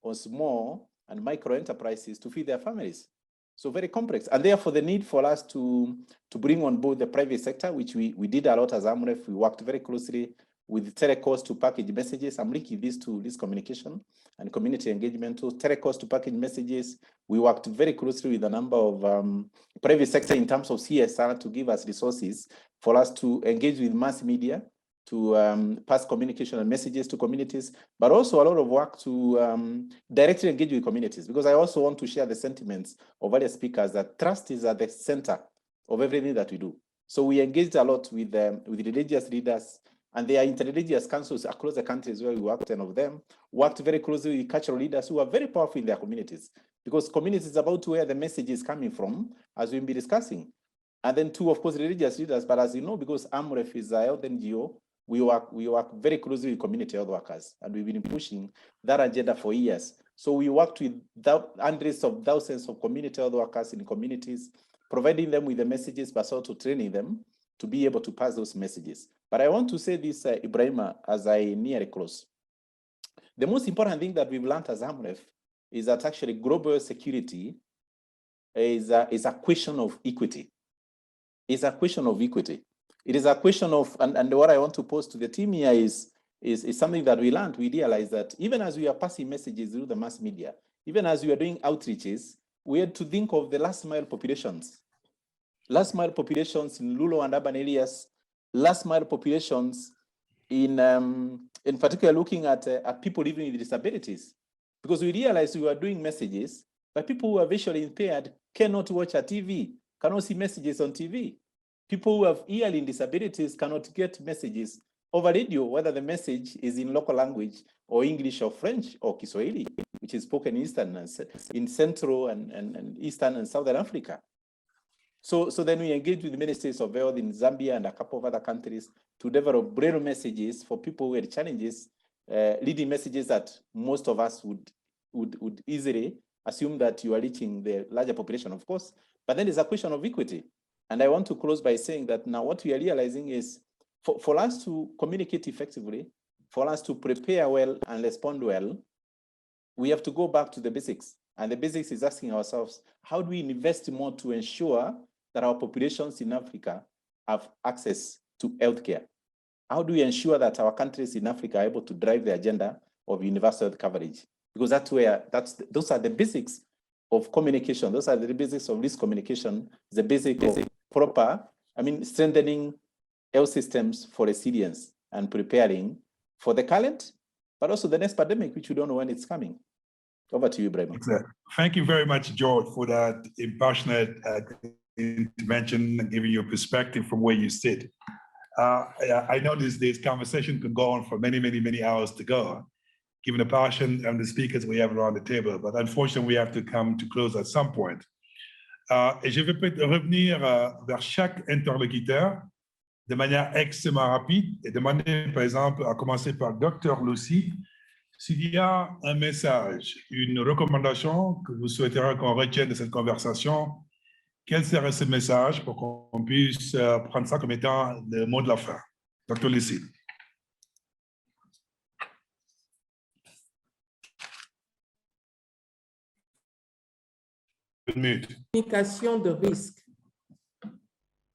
on small and micro enterprises to feed their families. So very complex. And therefore, the need for us to bring on board the private sector, which we did a lot as Amref. We worked very closely with Telecos to package messages. I'm linking this to this communication and community engagement tools. Telecos to package messages. We worked very closely with a number of private sector in terms of CSR to give us resources for us to engage with mass media, to pass communication and messages to communities, but also a lot of work to directly engage with communities, because I also want to share the sentiments of other speakers that trust is at the center of everything that we do. So we engaged a lot with religious leaders, and there are interreligious councils across the countries where we worked, 10 of them, worked very closely with cultural leaders who are very powerful in their communities, because communities is about where the message is coming from, as we'll be discussing. And then 2, of course, religious leaders, but as you know, because Amref is a health NGO, we work very closely with community health workers, and we've been pushing that agenda for years. So we worked with hundreds of thousands of community health workers in communities, providing them with the messages, but also training them to be able to pass those messages. But I want to say this, Ibrahima, as I near a close. The most important thing that we've learned as Amref is that actually global security is a question of equity. It's a question of equity. It is a question of, and what I want to pose to the team here is something that we learned. We realized that even as we are passing messages through the mass media, even as we are doing outreaches, we had to think of the last mile populations. Last mile populations in rural and urban areas, last mile populations in particular looking at people living with disabilities. Because we realized we were doing messages, but people who are visually impaired cannot watch a TV, cannot see messages on TV. People who have hearing disabilities cannot get messages over radio, whether the message is in local language or English or French or Kiswahili, which is spoken in Central and Eastern and Southern Africa. So then we engaged with the ministries of health in Zambia and a couple of other countries to develop braille messages for people who had challenges, leading messages that most of us would easily assume that you are reaching the larger population, of course. But then there's a question of equity. And I want to close by saying that now what we are realizing is for us to communicate effectively, for us to prepare well and respond well, we have to go back to the basics. And the basics is asking ourselves, how do we invest more to ensure that our populations in Africa have access to healthcare? How do we ensure that our countries in Africa are able to drive the agenda of universal health coverage? Because those are the basics of communication. Those are the basics of risk communication, the basic of strengthening health systems for resilience and preparing for the current, but also the next pandemic, which we don't know when it's coming. Over to you, Ibrahima. Exactly. Thank you very much, George, for that impassionate intervention and giving your perspective from where you sit. I know this conversation could go on for many, many, many hours to go, given the passion and the speakers we have around the table, but unfortunately, we have to come to close at some point. Et je vais peut-être revenir vers chaque interlocuteur de manière extrêmement rapide et demander, par exemple, à commencer par Dr. Lucy, s'il y a un message, une recommandation que vous souhaiteriez qu'on retienne de cette conversation, quel serait ce message pour qu'on puisse prendre ça comme étant le mot de la fin? Dr. Lucy. Une minute. La communication de risque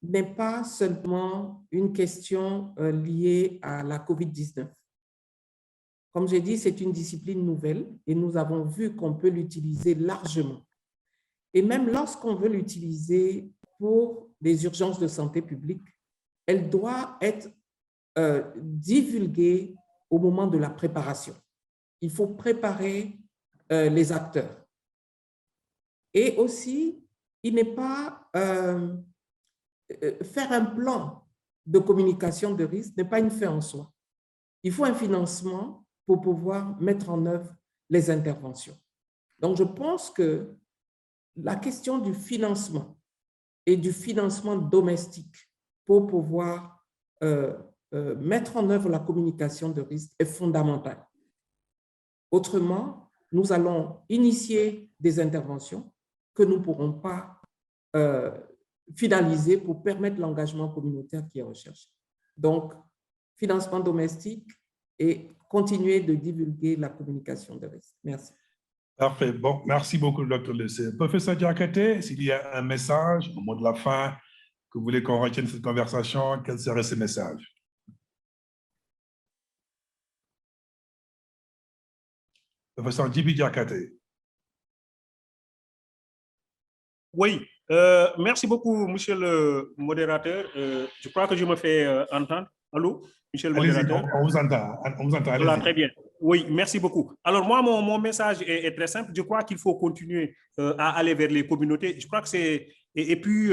n'est pas seulement une question liée à la COVID-19. Comme j'ai dit, c'est une discipline nouvelle et nous avons vu qu'on peut l'utiliser largement. Et même lorsqu'on veut l'utiliser pour des urgences de santé publique, elle doit être divulguée au moment de la préparation. Il faut préparer les acteurs. Et aussi, il n'est pas faire un plan de communication de risque n'est pas une fin en soi. Il faut un financement pour pouvoir mettre en œuvre les interventions. Donc, je pense que la question du financement et du financement domestique pour pouvoir mettre en œuvre la communication de risque est fondamentale. Autrement, nous allons initier des interventions que nous ne pourrons pas finaliser pour permettre l'engagement communautaire qui est recherché. Donc, financement domestique et continuer de divulguer la communication de risque. Merci. Parfait. Bon, merci beaucoup, Dr. Lucy. Professeur Diakhaté, s'il y a un message au mot de la fin que vous voulez qu'on retienne cette conversation, quel serait ce message? Professeur Djibi Diakhaté. Oui, merci beaucoup, monsieur le modérateur. Je crois que je me fais entendre. Allô, monsieur le modérateur? On vous entend. On vous entend. Voilà, très bien. Oui, merci beaucoup. Alors moi, mon message est très simple. Je crois qu'il faut continuer à aller vers les communautés. Je crois que c'est... Et puis,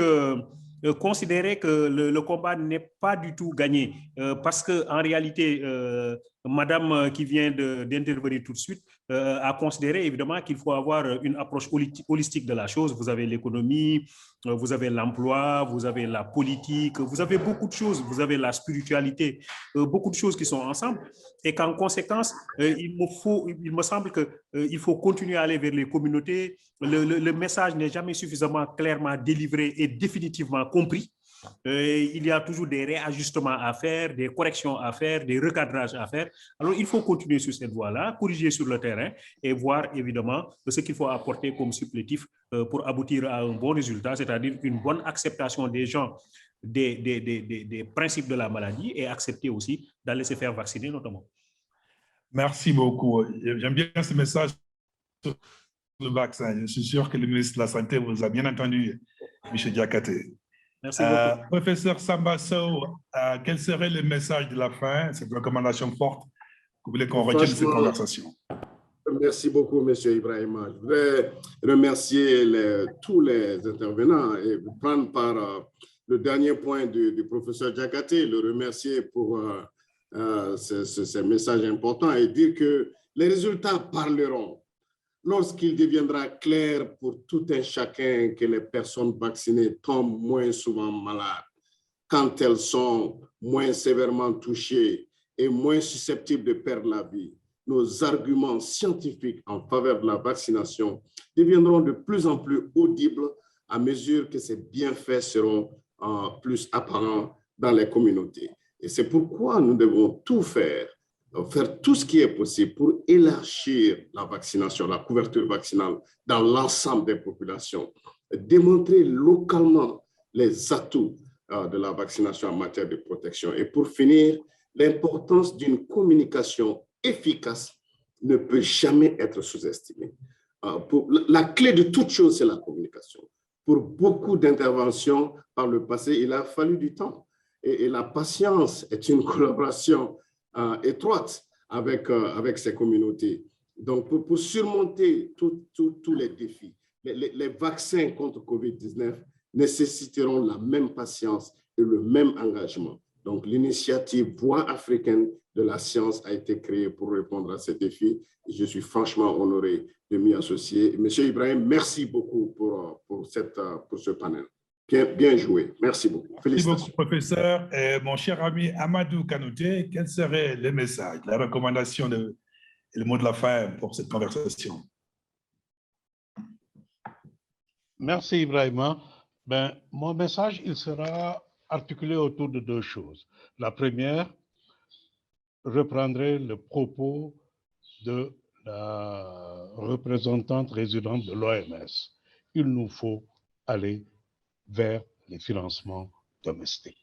considérer que le combat n'est pas du tout gagné parce qu'en réalité, madame qui vient d'intervenir tout de suite a considéré évidemment qu'il faut avoir une approche holistique de la chose. Vous avez l'économie, vous avez l'emploi, vous avez la politique, vous avez beaucoup de choses, vous avez la spiritualité, beaucoup de choses qui sont ensemble et qu'en conséquence, il me semble qu'il faut continuer à aller vers les communautés. Le message n'est jamais suffisamment clairement délivré et définitivement compris. Il y a toujours des réajustements à faire, des corrections à faire, des recadrages à faire. Alors, il faut continuer sur cette voie-là, corriger sur le terrain et voir évidemment ce qu'il faut apporter comme supplétif pour aboutir à un bon résultat, c'est-à-dire une bonne acceptation des gens des principes de la maladie et accepter aussi d'aller se faire vacciner notamment. Merci beaucoup. J'aime bien ce message sur le vaccin. Je suis sûr que le ministre de la Santé vous a bien entendu, M. Diakhaté. Merci beaucoup. Professeur Samba Sow, quel serait le message de la fin, cette recommandation forte que vous voulez qu'on retienne de cette conversation? Merci beaucoup, M. Ibrahima. Je voudrais remercier tous les intervenants et prendre par le dernier point du professeur Diakhaté, le remercier pour ce message important et dire que les résultats parleront lorsqu'il deviendra clair pour tout un chacun que les personnes vaccinées tombent moins souvent malades, quand elles sont moins sévèrement touchées et moins susceptibles de perdre la vie. Nos arguments scientifiques en faveur de la vaccination deviendront de plus en plus audibles à mesure que ces bienfaits seront plus apparents dans les communautés. Et c'est pourquoi nous devons tout faire tout ce qui est possible pour élargir la vaccination, la couverture vaccinale dans l'ensemble des populations, démontrer localement les atouts de la vaccination en matière de protection. Et pour finir, l'importance d'une communication efficace ne peut jamais être sous-estimée. La clé de toute chose, c'est la communication. Pour beaucoup d'interventions par le passé, il a fallu du temps. Et la patience est une collaboration étroite avec ces communautés. Donc, pour surmonter tous les défis, les vaccins contre COVID-19 nécessiteront la même patience et le même engagement. Donc, l'initiative Voix africaine de la science a été créée pour répondre à ces défis. Et je suis franchement honoré de m'y associer. Monsieur Ibrahim, merci beaucoup pour ce panel. Bien joué. Merci beaucoup. Félicitations. Merci beaucoup, professeur. Et mon cher ami Amadou Kanouté, quels seraient les messages, la recommandation et le mot de la fin pour cette conversation? Merci Ibrahima. Mon message, il sera articulé autour de deux choses. La première, reprendrai le propos de la représentante résidente de l'OMS. Il nous faut aller vers les financements domestiques.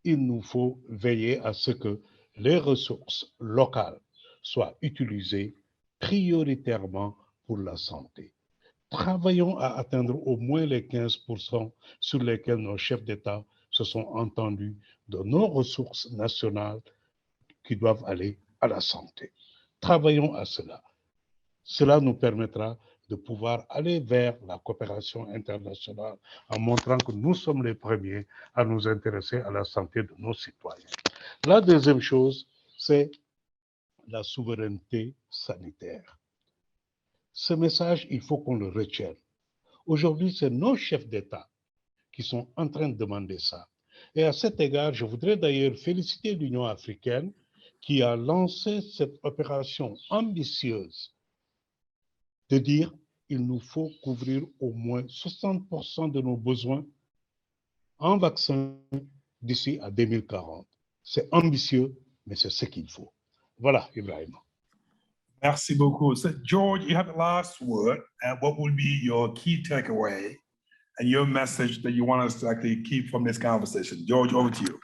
Il nous faut veiller à ce que les ressources locales soient utilisées prioritairement pour la santé. Travaillons à atteindre au moins les 15% sur lesquels nos chefs d'État se sont entendus de nos ressources nationales qui doivent aller à la santé. Travaillons à cela. Cela nous permettra de pouvoir aller vers la coopération internationale en montrant que nous sommes les premiers à nous intéresser à la santé de nos citoyens. La deuxième chose, c'est la souveraineté sanitaire. Ce message, il faut qu'on le retienne. Aujourd'hui, c'est nos chefs d'État qui sont en train de demander ça. Et à cet égard, je voudrais d'ailleurs féliciter l'Union africaine qui a lancé cette opération ambitieuse de dire il nous faut couvrir au moins 60% de nos besoins en vaccins d'ici à 2040. C'est ambitieux, mais c'est ce qu'il faut. Voilà, Ibrahim. Merci beaucoup. So, George, you have the last word. And what will be your key takeaway and your message that you want us to actually keep from this conversation? George, over to you.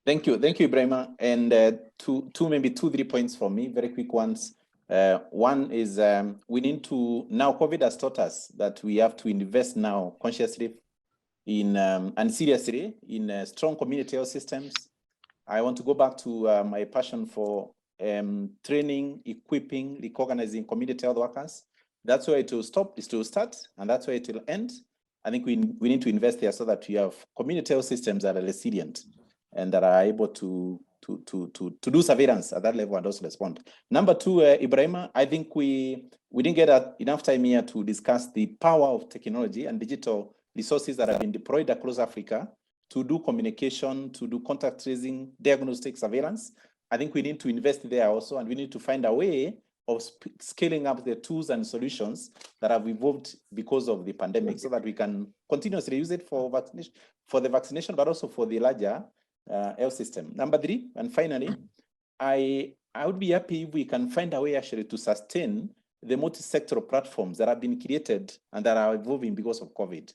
Thank you, Ibrahima. And maybe 2-3 points from me, very quick ones. One is we need to, now COVID has taught us that we have to invest now consciously in and seriously in strong community health systems. I want to go back to my passion for training, equipping, recognizing community health workers. That's where it will stop, is to start, and that's where it will end. I think we need to invest there so that we have community health systems that are resilient and that are able to do surveillance at that level and also respond. Number two, Ibrahima, I think we didn't get enough time here to discuss the power of technology and digital resources that have been deployed across Africa to do communication, to do contact tracing, diagnostic surveillance. I think we need to invest there also, and we need to find a way of scaling up the tools and solutions that have evolved because of the pandemic so that we can continuously use it for vaccination, for the vaccination, but also for the larger health system. Number three, and finally, I would be happy if we can find a way actually to sustain the multi-sectoral platforms that have been created and that are evolving because of COVID.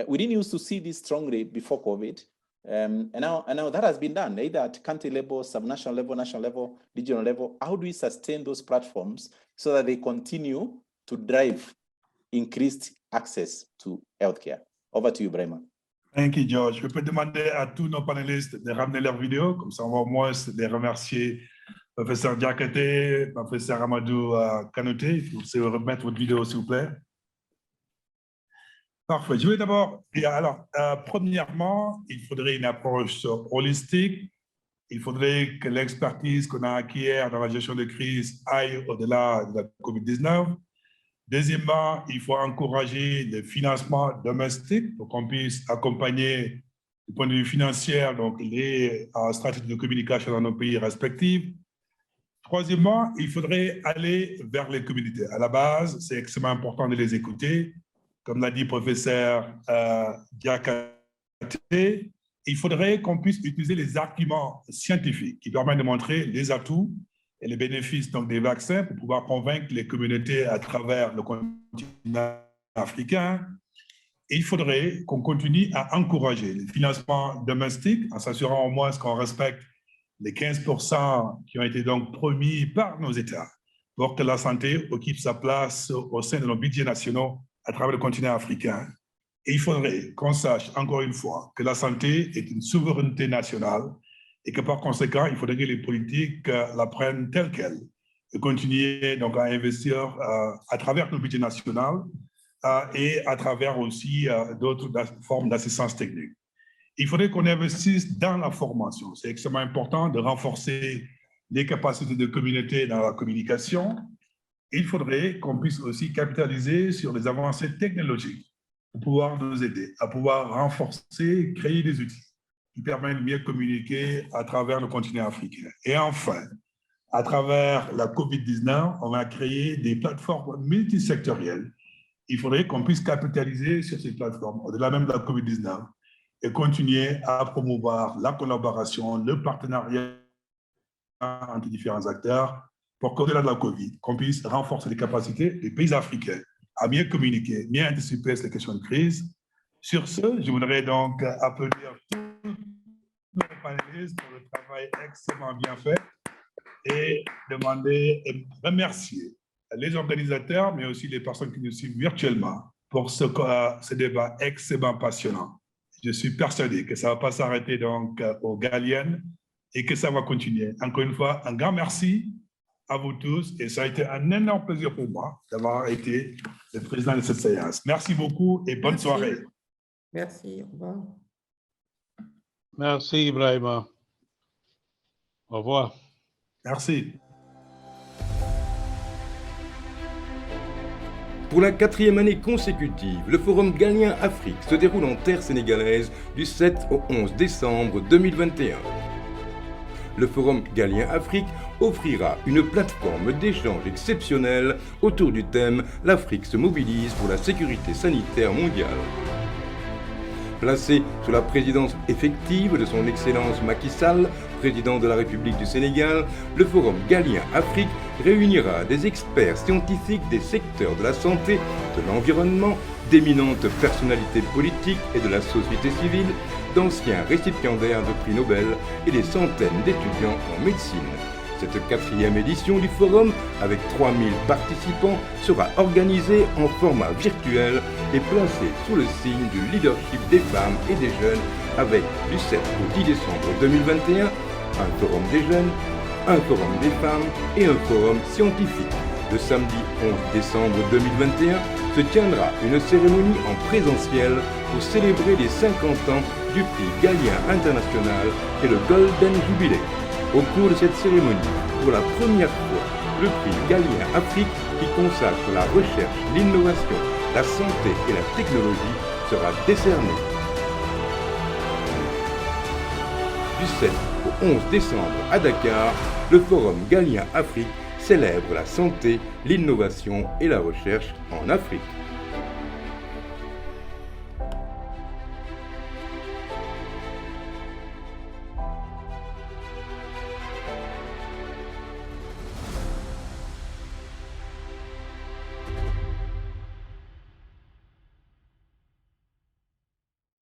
We didn't used to see this strongly before COVID. And now that has been done, either at country level, subnational level, national level, regional level. How do we sustain those platforms so that they continue to drive increased access to healthcare? Over to you, Brema. Thank you, George. Je peux demander à tous nos panélistes de ramener leur vidéo, comme ça on va au moins les remercier. Professeur Diakate, professeur Amadou Kanouté, vous pouvez remettre votre vidéo, s'il vous plaît. Parfait. Je vais d'abord, alors, premièrement, il faudrait une approche holistique. Il faudrait que l'expertise qu'on a acquise dans la gestion de crise aille au-delà de la COVID-19. Deuxièmement, il faut encourager le financement domestique pour qu'on puisse accompagner du point de vue financier donc les stratégies de communication dans nos pays respectifs. Troisièmement, il faudrait aller vers les communautés. À la base, c'est extrêmement important de les écouter. Comme l'a dit le professeur Diakate, il faudrait qu'on puisse utiliser les arguments scientifiques qui permettent de montrer les atouts et les bénéfices donc, des vaccins pour pouvoir convaincre les communautés à travers le continent africain. Et il faudrait qu'on continue à encourager le financement domestique en s'assurant au moins qu'on respecte les 15% qui ont été donc promis par nos États pour que la santé occupe sa place au sein de nos budgets nationaux à travers le continent africain. Et il faudrait qu'on sache, encore une fois, que la santé est une souveraineté nationale et que par conséquent, il faudrait que les politiques la prennent telle qu'elle continuer donc à investir à travers le budget national et à travers aussi d'autres formes d'assistance technique. Il faudrait qu'on investisse dans la formation. C'est extrêmement important de renforcer les capacités de communauté dans la communication. Il faudrait qu'on puisse aussi capitaliser sur les avancées technologiques pour pouvoir nous aider à pouvoir renforcer, créer des outils qui permettent de mieux communiquer à travers le continent africain. Et enfin, à travers la COVID-19, on va créer des plateformes multisectorielles. Il faudrait qu'on puisse capitaliser sur ces plateformes, au-delà même de la COVID-19, et continuer à promouvoir la collaboration, le partenariat entre différents acteurs pour qu'au-delà de la COVID, qu'on puisse renforcer les capacités des pays africains à mieux communiquer, mieux anticiper ces questions de crise. Sur ce, je voudrais donc applaudir tous les panélistes pour le travail extrêmement bien fait et demander et remercier les organisateurs, mais aussi les personnes qui nous suivent virtuellement pour ce débat extrêmement passionnant. Je suis persuadé que ça ne va pas s'arrêter donc aux Galiennes et que ça va continuer. Encore une fois, un grand merci à vous tous et ça a été un énorme plaisir pour moi d'avoir été le président de cette séance. Merci beaucoup et bonne soirée. Merci, au revoir. Merci, Ibrahima. Au revoir. Merci. Pour la 4e année consécutive, le Forum Galien Afrique se déroule en terre sénégalaise du 7 au 11 décembre 2021. Le Forum Galien Afrique offrira une plateforme d'échange exceptionnelle autour du thème « L'Afrique se mobilise pour la sécurité sanitaire mondiale ». Placé sous la présidence effective de son Excellence Macky Sall, président de la République du Sénégal, le Forum Galien Afrique réunira des experts scientifiques des secteurs de la santé, de l'environnement, d'éminentes personnalités politiques et de la société civile, d'anciens récipiendaires de prix Nobel et des centaines d'étudiants en médecine. Cette 4e édition du forum, avec 3000 participants, sera organisée en format virtuel et placée sous le signe du leadership des femmes et des jeunes avec, du 7 au 10 décembre 2021, un forum des jeunes, un forum des femmes et un forum scientifique. Le samedi 11 décembre 2021 se tiendra une cérémonie en présentiel pour célébrer les 50 ans du prix Galien International et le Golden Jubilee. Au cours de cette cérémonie, pour la première fois, le prix Galien Afrique, qui consacre la recherche, l'innovation, la santé et la technologie, sera décerné. Du 7 au 11 décembre à Dakar, le Forum Galien Afrique célèbre la santé, l'innovation et la recherche en Afrique.